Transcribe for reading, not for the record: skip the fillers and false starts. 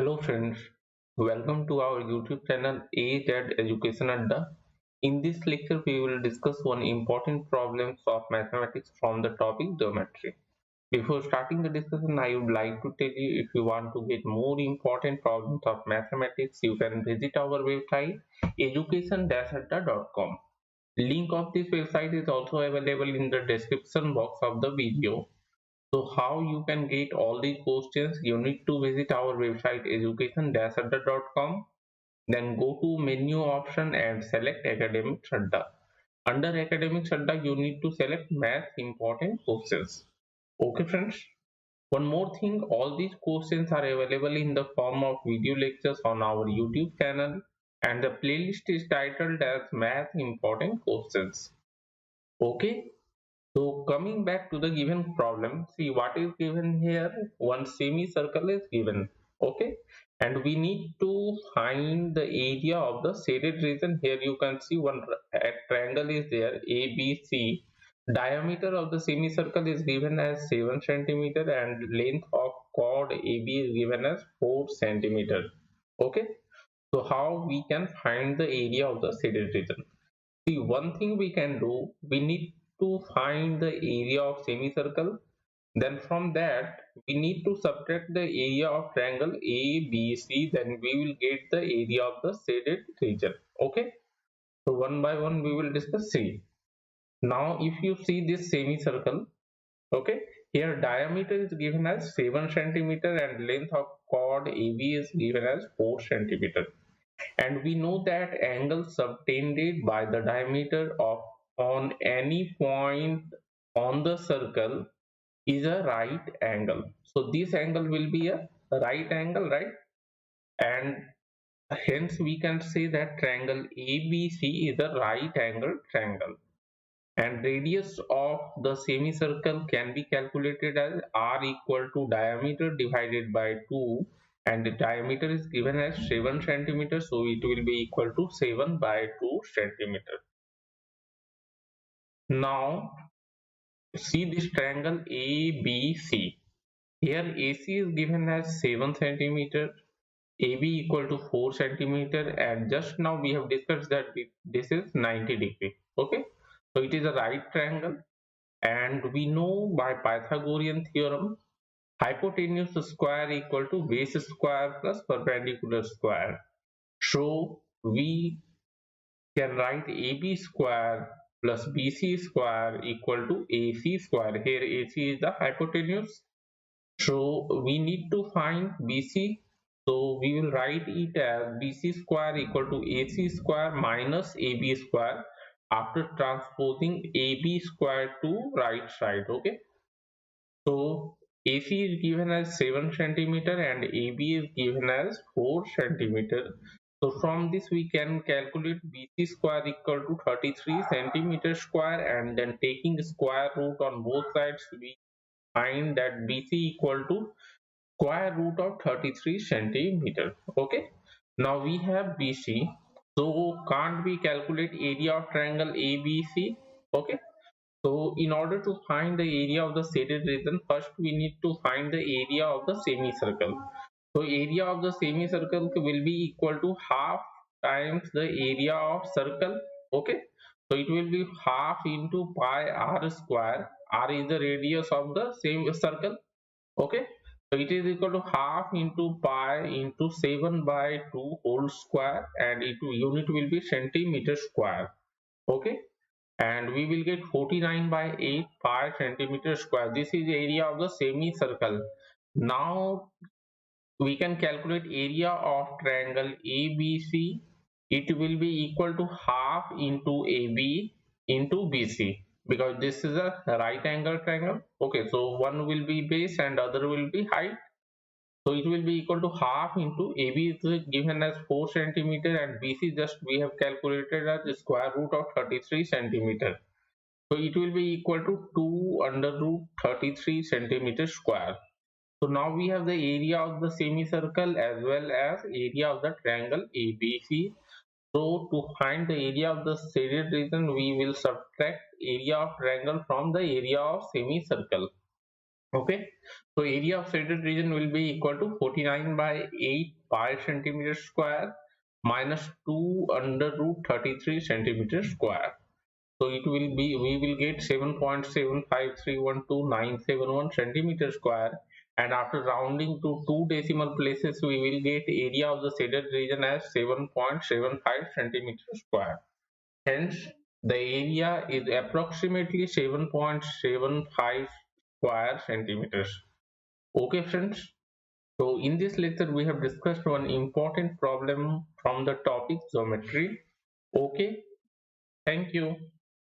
Hello friends, welcome to our YouTube channel A Education Adda. In this lecture, we will discuss one important problems of mathematics from the topic geometry. Before starting the discussion, I would like to tell you if you want to get more important problems of mathematics, you can visit our website education-adda.com. Link of this website is also available in the description box of the video. So how you can get all these questions? You need to visit our website education-adda.com. Then go to menu option and select academic Shraddha. Under academic Shraddha, you need to select math important questions. Okay friends. One more thing, all these questions are available in the form of video lectures on our YouTube channel and the playlist is titled as Math Important Questions. Okay. So coming back to the given problem, see what is given here. One semicircle is given, okay, and we need to find the area of the shaded region. Here you can see one triangle is there, ABC. Diameter of the semicircle is given as 7 centimeter and length of chord AB is given as 4 centimeter. Okay, so how we can find the area of the shaded region? See, one thing we can do, we need to find the area of semicircle. Then from that, we need to subtract the area of triangle ABC. Then we will get the area of the shaded region. Okay. So one by one we will discuss. See, now if you see this semicircle, okay, here diameter is given as 7 centimeter and length of chord AB is given as 4 centimeter. And we know that angle subtended by the diameter of on any point on the circle is a right angle. So this angle will be a right angle, right? And hence we can say that triangle ABC is a right angle triangle. And radius of the semicircle can be calculated as r equal to diameter divided by 2, and the diameter is given as 7 centimeters, so it will be equal to 7 by 2 centimeter. Now see this triangle ABC. Here AC is given as 7 centimeter, AB equal to 4 centimeter, and just now we have discussed that this is 90 degree. Okay, so it is a right triangle. And we know by Pythagorean theorem, hypotenuse square equal to base square plus perpendicular square. So we can write AB square plus BC square equal to AC square. Here AC is the hypotenuse. So we need to find BC. So we will write it as BC square equal to AC square minus AB square after transposing AB square to right side. Okay. So AC is given as 7 centimeter and AB is given as 4 centimeter. So from this we can calculate BC square equal to 33 centimeter square, and then taking square root on both sides we find that BC equal to square root of 33 centimeter. Okay. Now we have BC. So can't we calculate area of triangle ABC? Okay. So in order to find the area of the shaded region, first we need to find the area of the semicircle. So area of the semicircle will be equal to half times the area of circle. Okay. So it will be half into pi r square. R is the radius of the same circle. Okay. So it is equal to half into pi into 7 by 2 whole square, and unit will be centimeter square. Okay, and we will get 49 by 8 pi centimeter square. This is the area of the semicircle. Now we can calculate area of triangle ABC. It will be equal to half into AB into BC, because this is a right angle triangle. Okay, so one will be base and other will be height. So it will be equal to half into AB is given as 4 centimeter and BC just we have calculated as the square root of 33 centimeter. So it will be equal to 2 under root 33 centimeter square. So now we have the area of the semicircle as well as area of the triangle ABC. So to find the area of the shaded region, we will subtract area of triangle from the area of semicircle. Okay, so area of shaded region will be equal to 49 by 8 pi centimeter square minus 2 under root 33 centimeter square. So it will be, we will get 7.75312,971 centimeter square, and after rounding to two decimal places we will get area of the shaded region as 7.75 centimeter square. Hence, the area is approximately 7.75 square centimeters. Okay, friends. So in this lecture, we have discussed one important problem from the topic geometry. Okay, thank you.